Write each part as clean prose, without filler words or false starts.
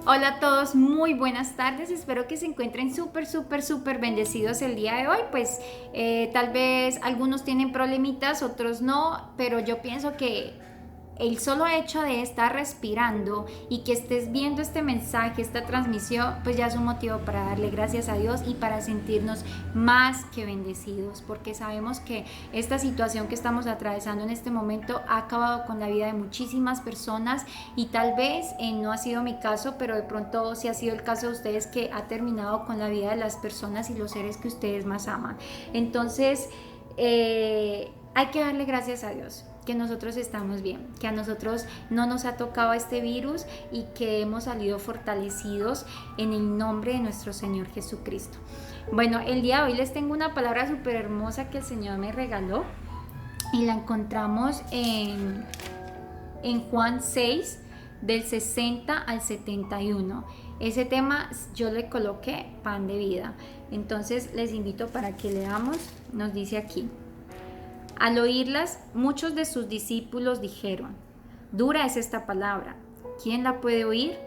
Hola a todos, muy buenas tardes. Espero que se encuentren súper bendecidos el día de hoy. Pues tal vez algunos tienen problemitas, otros no, pero yo pienso que el solo hecho de estar respirando y que estés viendo este mensaje, esta transmisión, pues ya es un motivo para darle gracias a Dios y para sentirnos más que bendecidos, porque sabemos que esta situación que estamos atravesando en este momento ha acabado con la vida de muchísimas personas y tal vez no ha sido mi caso, pero de pronto sí ha sido el caso de ustedes, que ha terminado con la vida de las personas y los seres que ustedes más aman. Entonces, hay que darle gracias a Dios que nosotros estamos bien, que a nosotros no nos ha tocado este virus y que hemos salido fortalecidos en el nombre de nuestro Señor Jesucristo. Bueno, el día de hoy les tengo una palabra súper hermosa que el Señor me regaló y la encontramos en Juan 6, del 60 al 71. Ese tema yo le coloqué pan de vida. Entonces les invito para que leamos. Nos dice aquí: al oírlas, muchos de sus discípulos dijeron: dura es esta palabra, ¿quién la puede oír?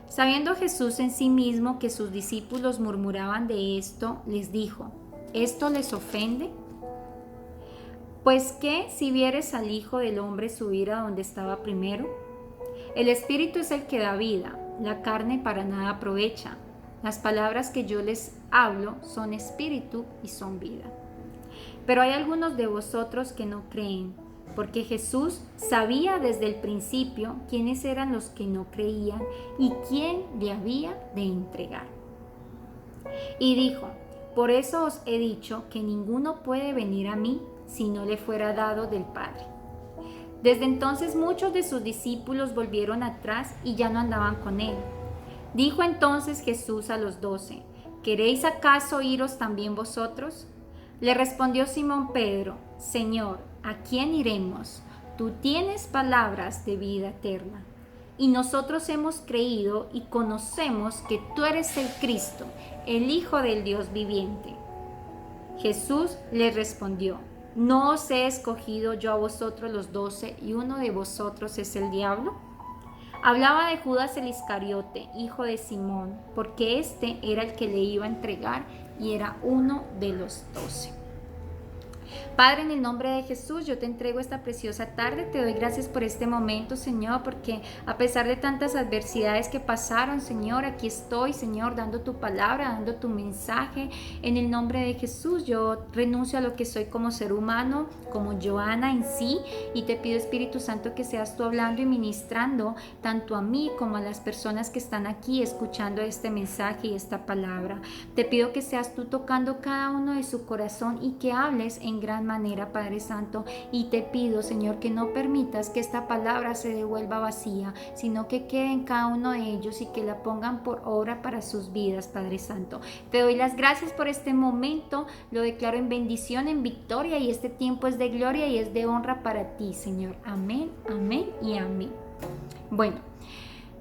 Sabiendo Jesús en sí mismo que sus discípulos murmuraban de esto, les dijo: ¿esto les ofende? Pues qué si vieres al Hijo del Hombre subir a donde estaba primero. El Espíritu es el que da vida, la carne para nada aprovecha. Las palabras que yo les hablo son espíritu y son vida. Pero hay algunos de vosotros que no creen, porque Jesús sabía desde el principio quiénes eran los que no creían y quién le había de entregar. Y dijo: por eso os he dicho que ninguno puede venir a mí si no le fuera dado del Padre. Desde entonces muchos de sus discípulos volvieron atrás y ya no andaban con él. Dijo entonces Jesús a los 12: ¿queréis acaso iros también vosotros? Le respondió Simón Pedro: Señor, ¿a quién iremos? Tú tienes palabras de vida eterna. Y nosotros hemos creído y conocemos que tú eres el Cristo, el Hijo del Dios viviente. Jesús le respondió: ¿no os he escogido yo a vosotros los 12 y uno de vosotros es el diablo? Hablaba de Judas el Iscariote, hijo de Simón, porque este era el que le iba a entregar y era uno de los 12. Padre, en el nombre de Jesús, yo te entrego esta preciosa tarde. Te doy gracias por este momento, Señor, porque a pesar de tantas adversidades que pasaron, Señor, aquí estoy, Señor, dando tu palabra, dando tu mensaje. En el nombre de Jesús, yo renuncio a lo que soy como ser humano, como Joana en sí, y te pido, Espíritu Santo, que seas tú hablando y ministrando tanto a mí como a las personas que están aquí escuchando este mensaje y esta palabra. Te pido que seas tú tocando cada uno de su corazón y que hables en gran manera, Padre Santo, y te pido, Señor, que no permitas que esta palabra se devuelva vacía, sino que quede en cada uno de ellos y que la pongan por obra para sus vidas, Padre Santo. Te doy las gracias por este momento, lo declaro en bendición, en victoria, y este tiempo es de gloria y es de honra para ti, Señor. Amén, amén y amén. Bueno,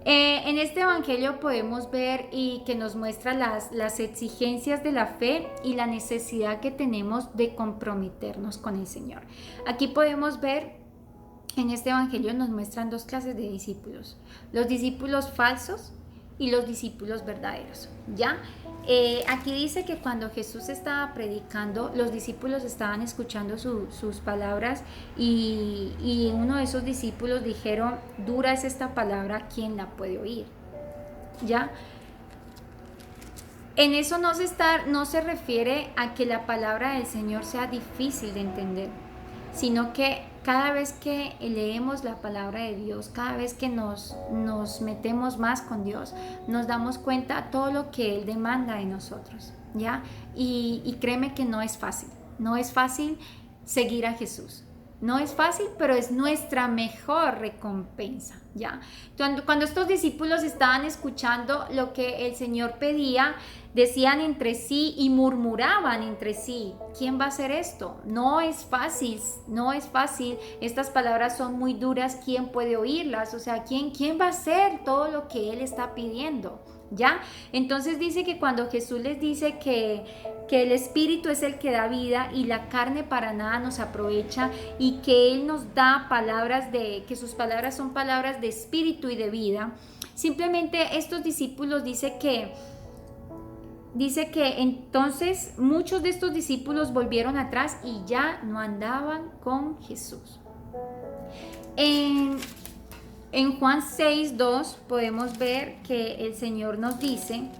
en este evangelio podemos ver y que nos muestra las exigencias de la fe y la necesidad que tenemos de comprometernos con el Señor. Aquí podemos ver, en este evangelio nos muestran dos clases de discípulos: los discípulos falsos y los discípulos verdaderos. ¿Ya? Aquí dice que cuando Jesús estaba predicando, los discípulos estaban escuchando sus palabras y uno de esos discípulos dijeron: dura es esta palabra, ¿quién la puede oír? ¿Ya? En eso no se refiere a que la palabra del Señor sea difícil de entender, sino que cada vez que leemos la palabra de Dios, cada vez que nos metemos más con Dios, nos damos cuenta de todo lo que Él demanda de nosotros, ¿ya? Y créeme que no es fácil, no es fácil seguir a Jesús. No es fácil, pero es nuestra mejor recompensa, ¿ya? Cuando estos discípulos estaban escuchando lo que el Señor pedía, decían entre sí y murmuraban entre sí: ¿quién va a hacer esto? No es fácil, no es fácil. Estas palabras son muy duras, ¿quién puede oírlas? O sea, ¿quién va a hacer todo lo que Él está pidiendo? ¿Ya? Entonces dice que cuando Jesús les dice que el Espíritu es el que da vida y la carne para nada nos aprovecha, y que Él nos da palabras que sus palabras son palabras de espíritu y de vida, Simplemente estos discípulos dice que entonces muchos de estos discípulos volvieron atrás y ya no andaban con Jesús. En Juan 6:2 podemos ver que el Señor nos dice: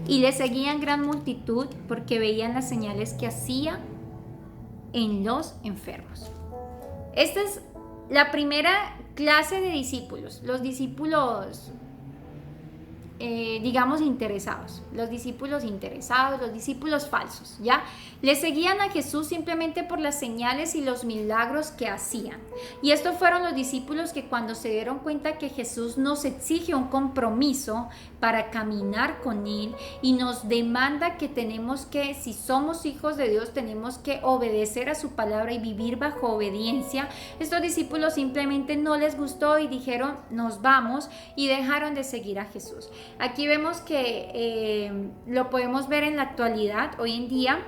y le seguían gran multitud porque veían las señales que hacía en los enfermos. Esta es la primera clase de discípulos, los discípulos digamos interesados, los discípulos falsos, ¿ya? Le seguían a Jesús simplemente por las señales y los milagros que hacían. Y estos fueron los discípulos que cuando se dieron cuenta que Jesús nos exige un compromiso para caminar con Él y nos demanda que tenemos que, si somos hijos de Dios, tenemos que obedecer a su palabra y vivir bajo obediencia, estos discípulos simplemente no les gustó y dijeron: nos vamos, y dejaron de seguir a Jesús. Aquí vemos que lo podemos ver en la actualidad. Hoy en día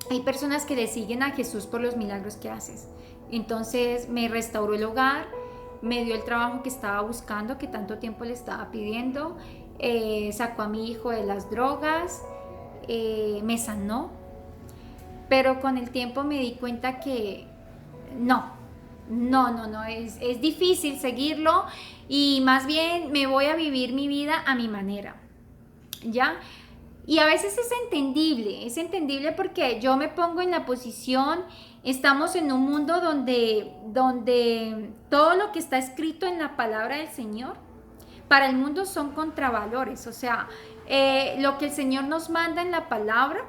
hay personas que le siguen a Jesús por los milagros que haces. Entonces me restauró el hogar, me dio el trabajo que estaba buscando, que tanto tiempo le estaba pidiendo, sacó a mi hijo de las drogas, me sanó. Pero con el tiempo me di cuenta que no, es difícil seguirlo, y más bien me voy a vivir mi vida a mi manera, ¿ya? Y a veces es entendible porque yo me pongo en la posición, estamos en un mundo donde todo lo que está escrito en la palabra del Señor, para el mundo son contravalores, o sea, lo que el Señor nos manda en la palabra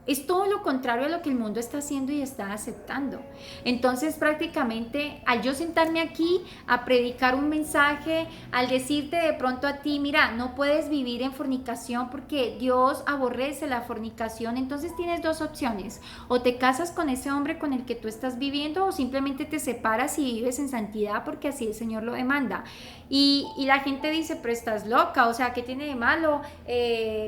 es todo lo contrario a lo que el mundo está haciendo y está aceptando. Entonces, prácticamente, al yo sentarme aquí a predicar un mensaje, al decirte de pronto a ti: mira, no puedes vivir en fornicación porque Dios aborrece la fornicación, entonces tienes dos opciones: o te casas con ese hombre con el que tú estás viviendo, o simplemente te separas y vives en santidad porque así el Señor lo demanda. Y la gente dice: pero estás loca, o sea, ¿qué tiene de malo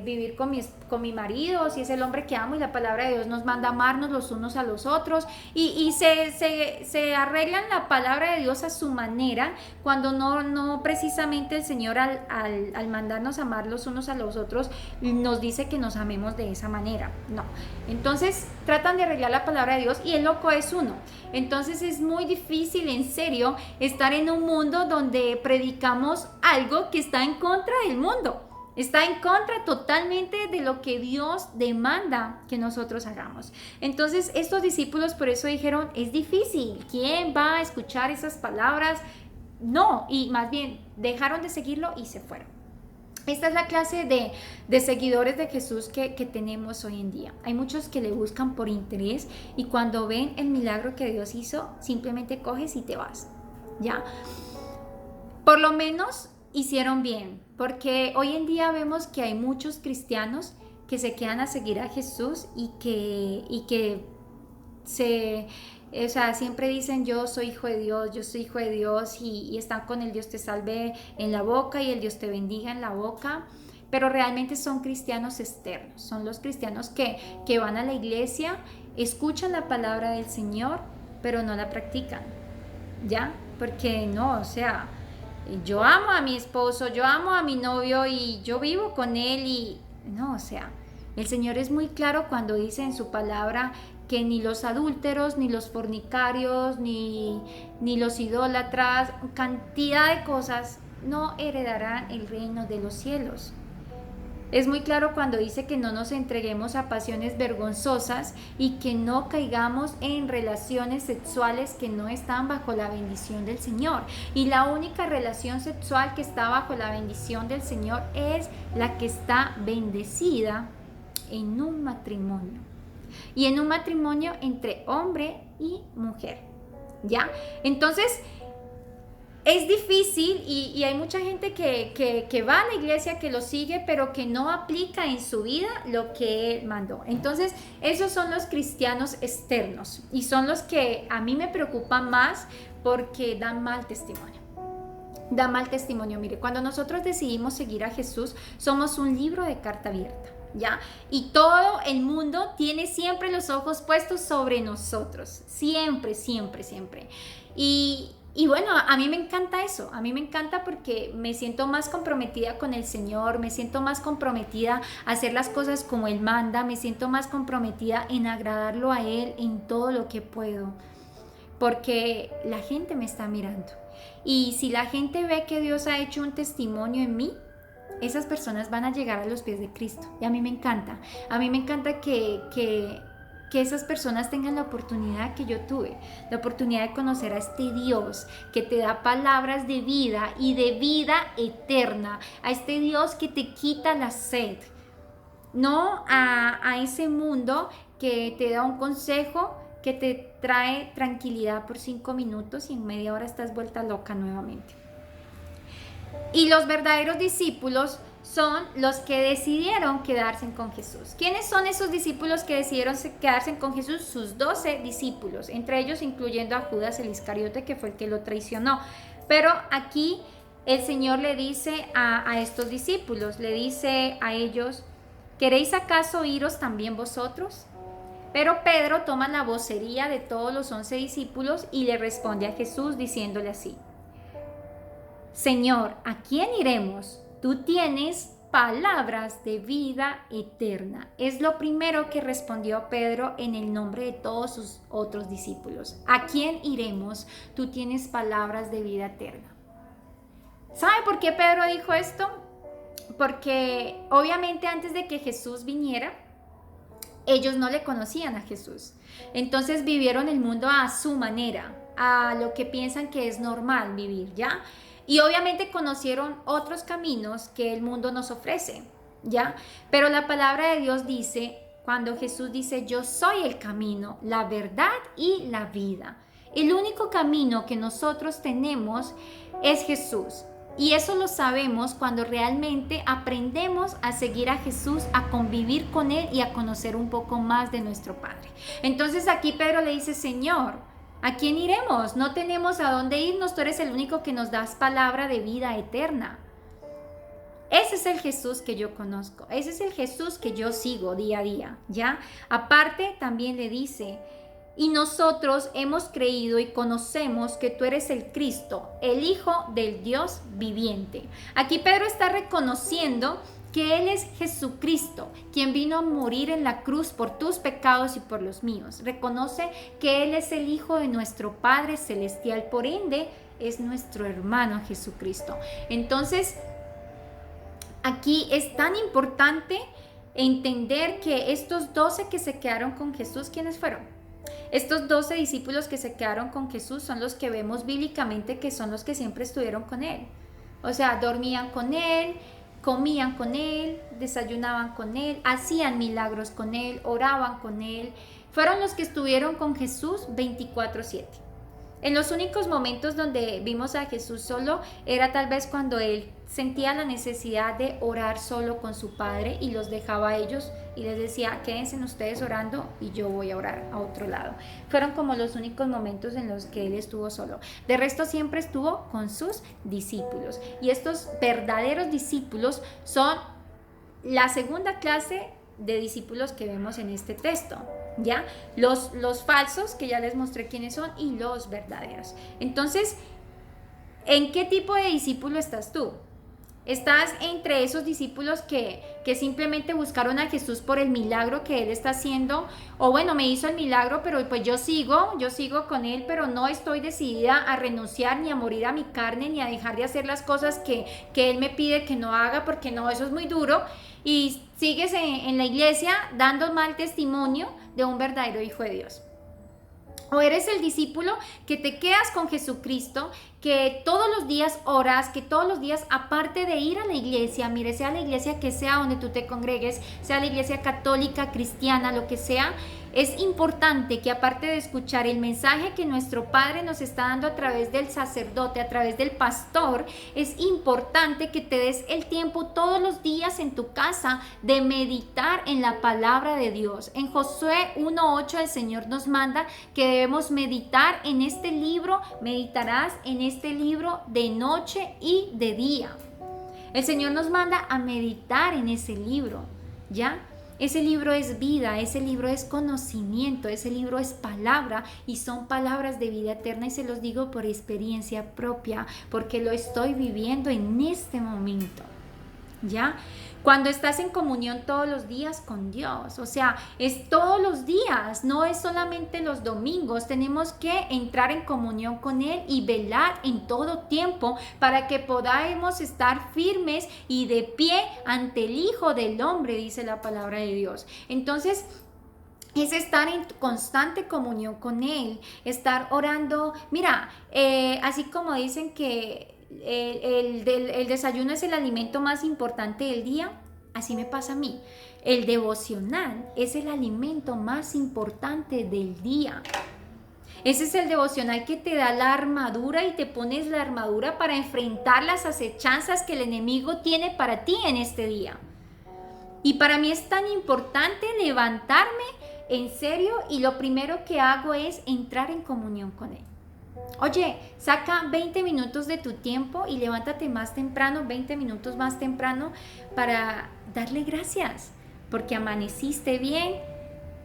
vivir con mi marido si es el hombre que amo y la palabra de Dios nos manda amarnos los unos a los otros? Y se arreglan la palabra de Dios a su manera, cuando no precisamente el Señor al mandarnos amar los unos a los otros nos dice que nos amemos de esa manera. No. Entonces tratan de arreglar la palabra de Dios y el loco es uno. Entonces es muy difícil, en serio, estar en un mundo donde predicamos algo que está en contra del mundo. Está en contra totalmente de lo que Dios demanda que nosotros hagamos. Entonces estos discípulos por eso dijeron: es difícil, ¿quién va a escuchar esas palabras? No, y más bien dejaron de seguirlo y se fueron. Esta es la clase de seguidores de Jesús que tenemos hoy en día. Hay muchos que le buscan por interés, y cuando ven el milagro que Dios hizo, simplemente coges y te vas, ¿ya? Por lo menos hicieron bien, porque hoy en día vemos que hay muchos cristianos que se quedan a seguir a Jesús y que siempre dicen: yo soy hijo de Dios, y están con el Dios te salve en la boca y el Dios te bendiga en la boca, pero realmente son cristianos externos, son los cristianos que van a la iglesia, escuchan la palabra del Señor, pero no la practican, ¿ya? Porque no, o sea, yo amo a mi esposo, yo amo a mi novio y yo vivo con él, y no, o sea, el Señor es muy claro cuando dice en su palabra que ni los adúlteros, ni los fornicarios, ni los idólatras, cantidad de cosas, no heredarán el reino de los cielos. Es muy claro cuando dice que no nos entreguemos a pasiones vergonzosas y que no caigamos en relaciones sexuales que no están bajo la bendición del Señor. Y la única relación sexual que está bajo la bendición del Señor es la que está bendecida en un matrimonio. Y en un matrimonio entre hombre y mujer, ¿ya? Entonces es difícil, y hay mucha gente que va a la iglesia, que lo sigue, pero que no aplica en su vida lo que Él mandó. Entonces esos son los cristianos externos, y son los que a mí me preocupan más porque dan mal testimonio. Da mal testimonio. Mire, cuando nosotros decidimos seguir a Jesús, somos un libro de carta abierta, ¿ya? Y todo el mundo tiene siempre los ojos puestos sobre nosotros, siempre. Y bueno, a mí me encanta eso, a mí me encanta porque me siento más comprometida con el Señor, me siento más comprometida a hacer las cosas como Él manda, me siento más comprometida en agradarlo a Él en todo lo que puedo, porque la gente me está mirando. Y si la gente ve que Dios ha hecho un testimonio en mí, esas personas van a llegar a los pies de Cristo. Y a mí me encanta que esas personas tengan la oportunidad que yo tuve, la oportunidad de conocer a este Dios que te da palabras de vida y de vida eterna, a este Dios que te quita la sed, no a ese mundo que te da un consejo, que te trae tranquilidad por 5 minutos y en media hora estás vuelta loca nuevamente. Y los verdaderos discípulos son los que decidieron quedarse con Jesús. ¿Quiénes son esos discípulos que decidieron quedarse con Jesús? Sus 12 discípulos, entre ellos incluyendo a Judas el Iscariote, que fue el que lo traicionó. Pero aquí el Señor le dice a estos discípulos, le dice a ellos: ¿queréis acaso iros también vosotros? Pero Pedro toma la vocería de todos los 11 discípulos y le responde a Jesús diciéndole así: Señor, ¿a quién iremos? Tú tienes palabras de vida eterna. Es lo primero que respondió Pedro en el nombre de todos sus otros discípulos. ¿A quién iremos? Tú tienes palabras de vida eterna. ¿Sabe por qué Pedro dijo esto? Porque obviamente antes de que Jesús viniera, ellos no le conocían a Jesús. Entonces vivieron el mundo a su manera, a lo que piensan que es normal vivir, ¿ya? Y obviamente conocieron otros caminos que el mundo nos ofrece, ¿ya? Pero la palabra de Dios dice, cuando Jesús dice: yo soy el camino, la verdad y la vida. El único camino que nosotros tenemos es Jesús. Y eso lo sabemos cuando realmente aprendemos a seguir a Jesús, a convivir con Él y a conocer un poco más de nuestro Padre. Entonces aquí Pedro le dice: Señor, ¿a quién iremos? No tenemos a dónde irnos, tú eres el único que nos das palabra de vida eterna. Ese es el Jesús que yo conozco, ese es el Jesús que yo sigo día a día, ¿ya? Aparte también le dice: y nosotros hemos creído y conocemos que tú eres el Cristo, el Hijo del Dios viviente. Aquí Pedro está reconociendo que Él es Jesucristo, quien vino a morir en la cruz por tus pecados y por los míos. Reconoce que Él es el Hijo de nuestro Padre Celestial, por ende es nuestro hermano Jesucristo. Entonces, aquí es tan importante entender que estos 12 que se quedaron con Jesús, ¿quiénes fueron? Estos 12 discípulos que se quedaron con Jesús son los que vemos bíblicamente que son los que siempre estuvieron con Él. O sea, dormían con Él, comían con Él, desayunaban con Él, hacían milagros con Él, oraban con Él. Fueron los que estuvieron con Jesús 24/7. En los únicos momentos donde vimos a Jesús solo era tal vez cuando Él sentía la necesidad de orar solo con su Padre y los dejaba a ellos y les decía: quédense ustedes orando y yo voy a orar a otro lado. Fueron como los únicos momentos en los que Él estuvo solo. De resto siempre estuvo con sus discípulos. Y estos verdaderos discípulos son la segunda clase de discípulos que vemos en este texto, ¿ya? Los falsos, que ya les mostré quiénes son, y los verdaderos. Entonces, ¿en qué tipo de discípulo estás tú? ¿Estás entre esos discípulos que simplemente buscaron a Jesús por el milagro que Él está haciendo? O bueno, me hizo el milagro, pero pues yo sigo con Él, pero no estoy decidida a renunciar ni a morir a mi carne, ni a dejar de hacer las cosas que Él me pide que no haga, porque no, eso es muy duro. Y sigues en la iglesia dando mal testimonio de un verdadero hijo de Dios. O eres el discípulo que te quedas con Jesucristo, que todos los días oras, que todos los días, aparte de ir a la iglesia, mire, sea la iglesia que sea donde tú te congregues, sea la iglesia católica, cristiana, lo que sea, es importante que aparte de escuchar el mensaje que nuestro Padre nos está dando a través del sacerdote, a través del pastor, es importante que te des el tiempo todos los días en tu casa de meditar en la palabra de Dios. En Josué 1:8 el Señor nos manda que debemos meditar en este libro, meditarás en este libro de noche y de día. El Señor nos manda a meditar en ese libro, ¿ya? Ese libro es vida, ese libro es conocimiento, ese libro es palabra y son palabras de vida eterna y se los digo por experiencia propia, porque lo estoy viviendo en este momento. ¿Ya? Cuando estás en comunión todos los días con Dios, o sea, es todos los días, no es solamente los domingos, tenemos que entrar en comunión con Él y velar en todo tiempo para que podamos estar firmes y de pie ante el Hijo del Hombre, dice la palabra de Dios. Entonces, es estar en constante comunión con Él, estar orando. Mira, así como dicen que el desayuno es el alimento más importante del día, así me pasa a mí. El devocional es el alimento más importante del día. Ese es el devocional que te da la armadura y te pones la armadura para enfrentar las acechanzas que el enemigo tiene para ti en este día. Y para mí es tan importante levantarme en serio y lo primero que hago es entrar en comunión con Él. Oye, saca 20 minutos de tu tiempo y levántate más temprano, 20 minutos más temprano para darle gracias, porque amaneciste bien,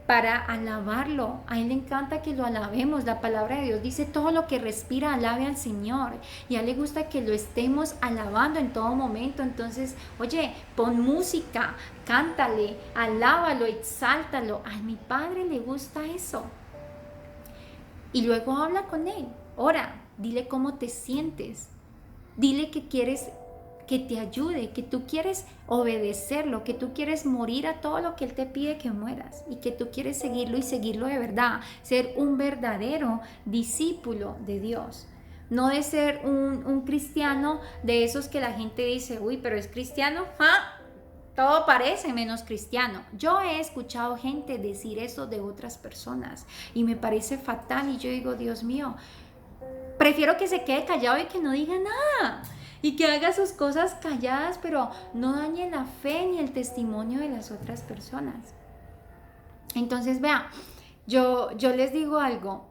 para alabarlo. A Él le encanta que lo alabemos. La palabra de Dios dice: todo lo que respira alabe al Señor. Y a Él le gusta que lo estemos alabando en todo momento. Entonces, oye, pon música, cántale, alábalo, exáltalo. A mi Padre le gusta eso. Y luego habla con Él. Ora, dile cómo te sientes. Dile que quieres que te ayude, que tú quieres obedecerlo, que tú quieres morir a todo lo que Él te pide que mueras y que tú quieres seguirlo y seguirlo de verdad, ser un verdadero discípulo de Dios. No de ser un cristiano de esos que la gente dice: uy, pero es cristiano, ¡ah! Todo parece menos cristiano. Yo he escuchado gente decir eso de otras personas y me parece fatal y yo digo: Dios mío, prefiero que se quede callado y que no diga nada y que haga sus cosas calladas, pero no dañe la fe ni el testimonio de las otras personas. Entonces, vea, yo les digo algo,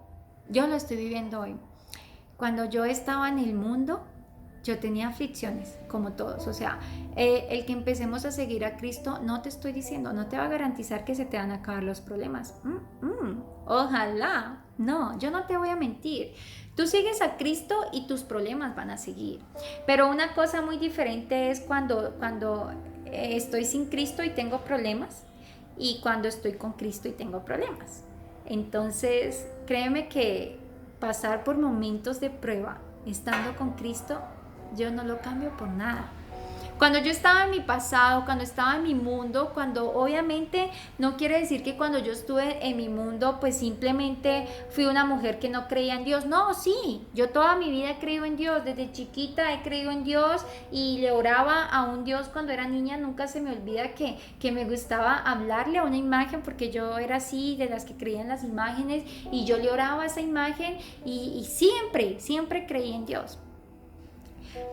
yo lo estoy viviendo hoy. Cuando yo estaba en el mundo, yo tenía aflicciones, como todos. O sea, el que empecemos a seguir a Cristo, no te estoy diciendo, no te va a garantizar que se te van a acabar los problemas. Ojalá. No, yo no te voy a mentir. Tú sigues a Cristo y tus problemas van a seguir. Pero una cosa muy diferente es cuando estoy sin Cristo y tengo problemas, y cuando estoy con Cristo y tengo problemas. Entonces, créeme que pasar por momentos de prueba estando con Cristo, yo no lo cambio por nada. Cuando yo estaba en mi pasado, cuando estaba en mi mundo, cuando obviamente no quiere decir que cuando yo estuve en mi mundo pues simplemente fui una mujer que no creía en Dios. No, sí, yo toda mi vida he creído en Dios, desde chiquita he creído en Dios y le oraba a un Dios cuando era niña. Nunca se me olvida que me gustaba hablarle a una imagen, porque yo era así, de las que creía en las imágenes, y yo le oraba a esa imagen y siempre creí en Dios.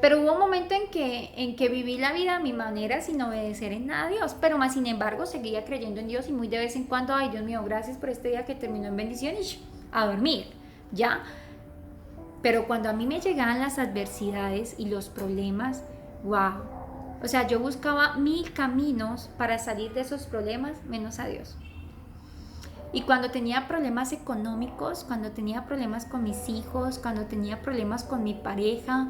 Pero hubo un momento en que viví la vida a mi manera sin obedecer en nada a Dios, pero más sin embargo seguía creyendo en Dios y muy de vez en cuando: ay, Dios mío, gracias por este día que terminó en bendición, y a dormir, ¿ya? Pero cuando a mí me llegaban las adversidades y los problemas, wow, o sea, yo buscaba 1000 caminos para salir de esos problemas menos a Dios. Y cuando tenía problemas económicos, cuando tenía problemas con mis hijos, cuando tenía problemas con mi pareja,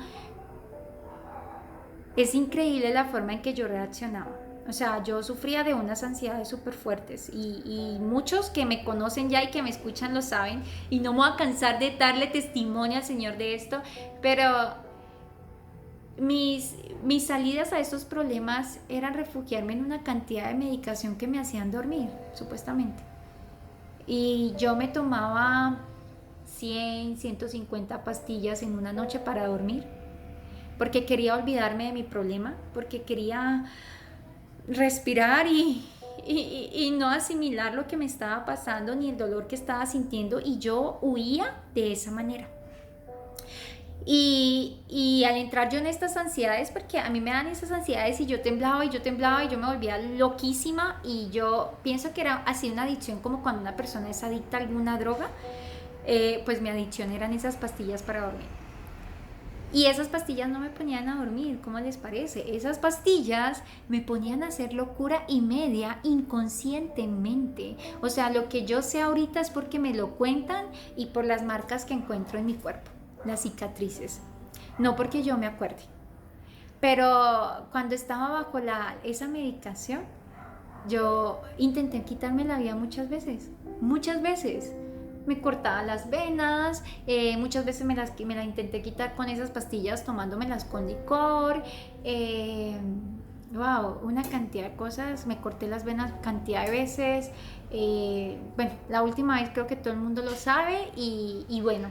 es increíble la forma en que yo reaccionaba. O sea, yo sufría de unas ansiedades súper fuertes y muchos que me conocen ya y que me escuchan lo saben, y no me voy a cansar de darle testimonio al Señor de esto, pero mis salidas a estos problemas eran refugiarme en una cantidad de medicación que me hacían dormir, supuestamente. Y yo me tomaba 100, 150 pastillas en una noche para dormir, porque quería olvidarme de mi problema, porque quería respirar y no asimilar lo que me estaba pasando ni el dolor que estaba sintiendo, y yo huía de esa manera. Y al entrar yo en estas ansiedades, porque a mí me dan esas ansiedades y yo temblaba y yo me volvía loquísima, y yo pienso que era así una adicción, como cuando una persona es adicta a alguna droga, pues mi adicción eran esas pastillas para dormir. Y esas pastillas no me ponían a dormir, ¿cómo les parece? Esas pastillas me ponían a hacer locura y media inconscientemente. O sea, lo que yo sé ahorita es porque me lo cuentan y por las marcas que encuentro en mi cuerpo, las cicatrices. No porque yo me acuerde. Pero cuando estaba bajo esa medicación, yo intenté quitarme la vida muchas veces. Me cortaba las venas, muchas veces me la intenté quitar con esas pastillas tomándomelas con licor. Wow, una cantidad de cosas, me corté las venas cantidad de veces. Bueno, la última vez creo que todo el mundo lo sabe y bueno.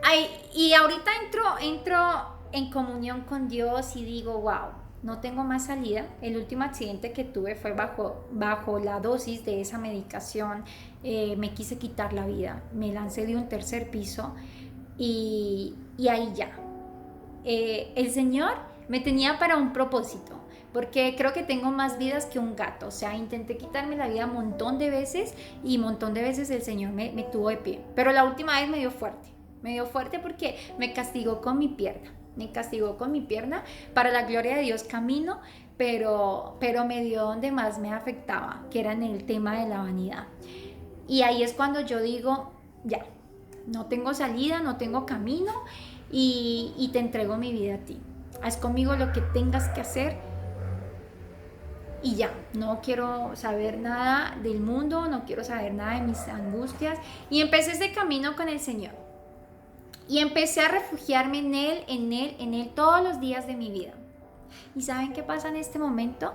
Ay, y ahorita entro en comunión con Dios y digo, wow, no tengo más salida. El último accidente que tuve fue bajo la dosis de esa medicación. Me quise quitar la vida, me lancé de un tercer piso y ahí ya. El Señor me tenía para un propósito, porque creo que tengo más vidas que un gato. O sea, intenté quitarme la vida un montón de veces y un montón de veces el Señor me tuvo de pie. Pero la última vez me dio fuerte. Me dio fuerte porque me castigó con mi pierna. Me castigó con mi pierna. Para la gloria de Dios camino, pero me dio donde más me afectaba, que era en el tema de la vanidad. Y ahí es cuando yo digo, ya, no tengo salida, no tengo camino y te entrego mi vida a ti. Haz conmigo lo que tengas que hacer y ya, no quiero saber nada del mundo, no quiero saber nada de mis angustias. Y empecé ese camino con el Señor. Y empecé a refugiarme en Él todos los días de mi vida. ¿Y saben qué pasa en este momento?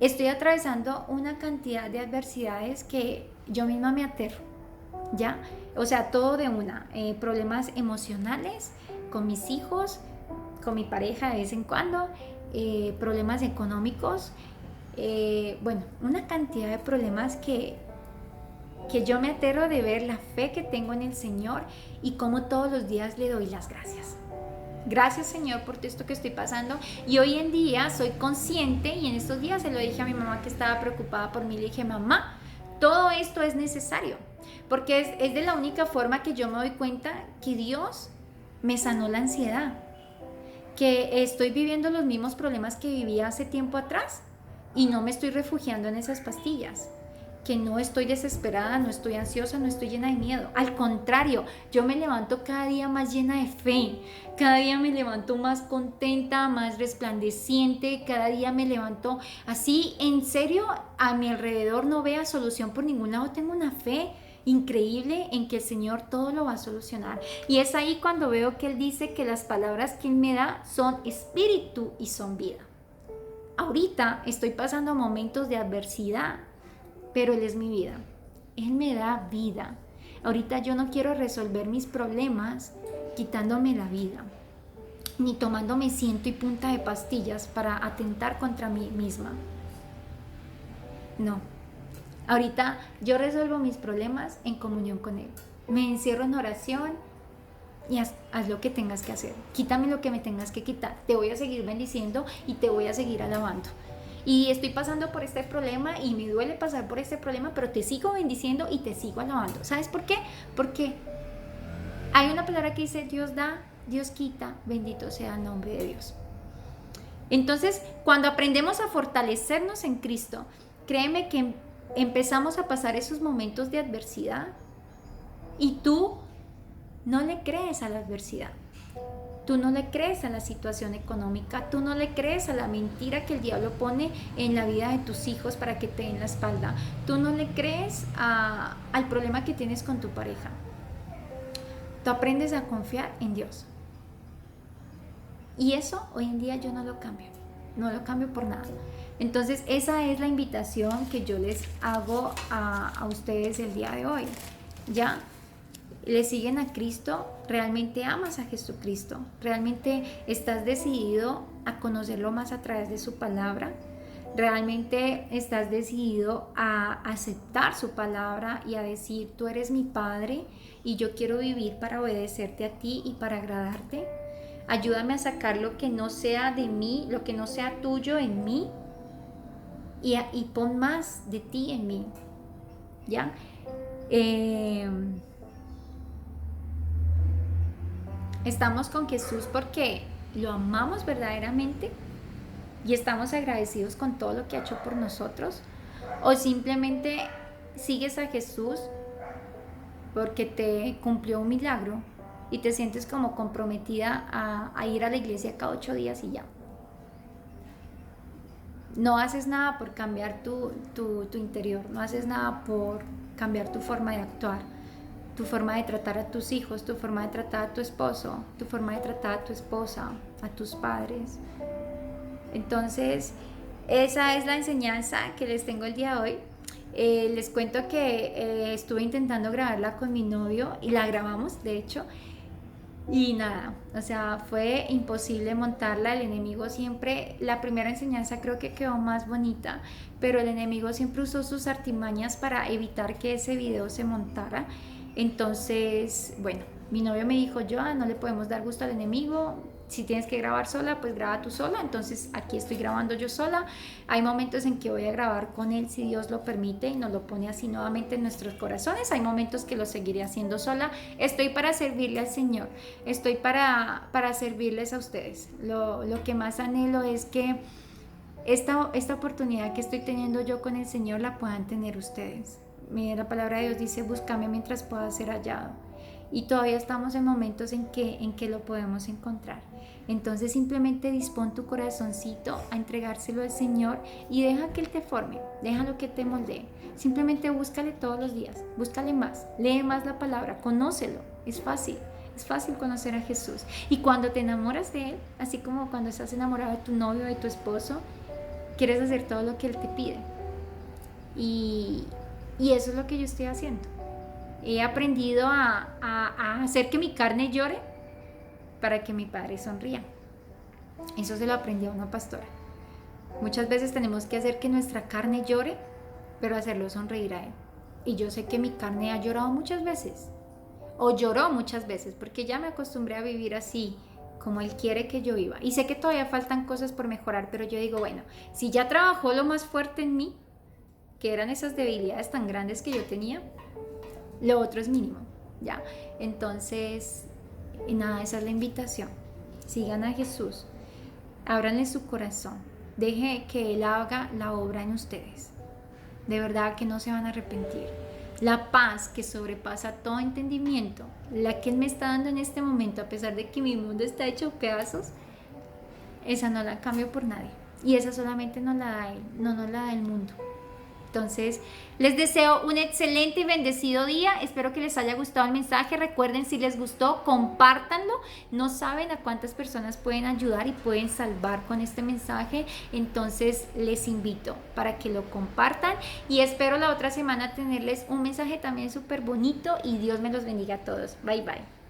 Estoy atravesando una cantidad de adversidades que yo misma me aterro, ¿ya? O sea, todo de una. Problemas emocionales con mis hijos, con mi pareja de vez en cuando, problemas económicos, bueno, una cantidad de problemas que yo me aterro de ver la fe que tengo en el Señor y cómo todos los días le doy las gracias. Gracias, Señor, por todo esto que estoy pasando. Y hoy en día soy consciente, y en estos días se lo dije a mi mamá que estaba preocupada por mí. Le dije, mamá, todo esto es necesario, porque es de la única forma que yo me doy cuenta que Dios me sanó la ansiedad, que estoy viviendo los mismos problemas que vivía hace tiempo atrás y no me estoy refugiando en esas pastillas, que no estoy desesperada, no estoy ansiosa, no estoy llena de miedo. Al contrario, yo me levanto cada día más llena de fe, cada día me levanto más contenta, más resplandeciente, cada día me levanto así, en serio, a mi alrededor no vea solución por ningún lado, tengo una fe increíble en que el Señor todo lo va a solucionar. Y es ahí cuando veo que Él dice que las palabras que Él me da son espíritu y son vida. Ahorita estoy pasando momentos de adversidad, pero Él es mi vida. Él me da vida. Ahorita yo no quiero resolver mis problemas quitándome la vida, ni tomándome ciento y punta de pastillas para atentar contra mí misma. No. Ahorita yo resuelvo mis problemas en comunión con Él. Me encierro en oración y haz lo que tengas que hacer. Quítame lo que me tengas que quitar. Te voy a seguir bendiciendo y te voy a seguir alabando. Y estoy pasando por este problema y me duele pasar por este problema, pero te sigo bendiciendo y te sigo alabando. ¿Sabes por qué? Porque hay una palabra que dice, Dios da, Dios quita, bendito sea el nombre de Dios. Entonces, cuando aprendemos a fortalecernos en Cristo, créeme que empezamos a pasar esos momentos de adversidad y tú no le crees a la adversidad. Tú no le crees a la situación económica, tú no le crees a la mentira que el diablo pone en la vida de tus hijos para que te den la espalda. Tú no le crees al problema que tienes con tu pareja. Tú aprendes a confiar en Dios. Y eso hoy en día yo no lo cambio por nada. Entonces esa es la invitación que yo les hago a ustedes el día de hoy. ¿Ya? ¿Le siguen a Cristo? ¿Realmente amas a Jesucristo? ¿Realmente estás decidido a conocerlo más a través de su palabra? ¿Realmente estás decidido a aceptar su palabra y a decir, tú eres mi Padre y yo quiero vivir para obedecerte a ti y para agradarte? Ayúdame a sacar lo que no sea de mí, lo que no sea tuyo en mí y pon más de ti en mí. ¿Ya? Estamos con Jesús porque lo amamos verdaderamente y estamos agradecidos con todo lo que ha hecho por nosotros. O simplemente sigues a Jesús porque te cumplió un milagro y te sientes como comprometida a ir a la iglesia cada 8 días y ya. No haces nada por cambiar tu interior, no haces nada por cambiar tu forma de actuar, tu forma de tratar a tus hijos, tu forma de tratar a tu esposo, tu forma de tratar a tu esposa, a tus padres. Entonces, esa es la enseñanza que les tengo el día de hoy. Les cuento que estuve intentando grabarla con mi novio y la grabamos, de hecho, y nada, o sea, fue imposible montarla. El enemigo siempre, la primera enseñanza creo que quedó más bonita, pero el enemigo siempre usó sus artimañas para evitar que ese video se montara. Entonces, bueno, mi novio me dijo, Joa, no le podemos dar gusto al enemigo. Si tienes que grabar sola, pues graba tú sola. Entonces aquí estoy grabando yo sola. Hay momentos en que voy a grabar con él si Dios lo permite y nos lo pone así nuevamente en nuestros corazones. Hay momentos que lo seguiré haciendo sola. Estoy para servirle al Señor. Estoy para servirles a ustedes. Lo que más anhelo es que esta oportunidad que estoy teniendo yo con el Señor la puedan tener ustedes. La palabra de Dios dice, búscame mientras pueda ser hallado. Y todavía estamos en momentos en que lo podemos encontrar. Entonces simplemente dispón tu corazoncito a entregárselo al Señor y deja que Él te forme, déjalo que te moldee. Simplemente búscale todos los días, búscale más, lee más la palabra, conócelo, es fácil conocer a Jesús. Y cuando te enamoras de Él, así como cuando estás enamorado de tu novio, de tu esposo, quieres hacer todo lo que Él te pide. Y eso es lo que yo estoy haciendo. He aprendido a hacer que mi carne llore para que mi Padre sonría. Eso se lo aprendí a una pastora. Muchas veces tenemos que hacer que nuestra carne llore, pero hacerlo sonreír a Él. Y yo sé que mi carne ha llorado muchas veces, o lloró muchas veces, porque ya me acostumbré a vivir así, como Él quiere que yo viva. Y sé que todavía faltan cosas por mejorar, pero yo digo, bueno, si ya trabajó lo más fuerte en mí, que eran esas debilidades tan grandes que yo tenía, lo otro es mínimo, ¿ya? Entonces, nada, esa es la invitación. Sigan a Jesús, ábranle su corazón, deje que Él haga la obra en ustedes. De verdad que no se van a arrepentir. La paz que sobrepasa todo entendimiento, la que Él me está dando en este momento, a pesar de que mi mundo está hecho pedazos, esa no la cambio por nadie. Y esa solamente nos la da Él, no nos la da el mundo. Entonces, les deseo un excelente y bendecido día. Espero que les haya gustado el mensaje. Recuerden, si les gustó, compártanlo. No saben a cuántas personas pueden ayudar y pueden salvar con este mensaje. Entonces, les invito para que lo compartan. Y espero la otra semana tenerles un mensaje también súper bonito. Y Dios me los bendiga a todos. Bye, bye.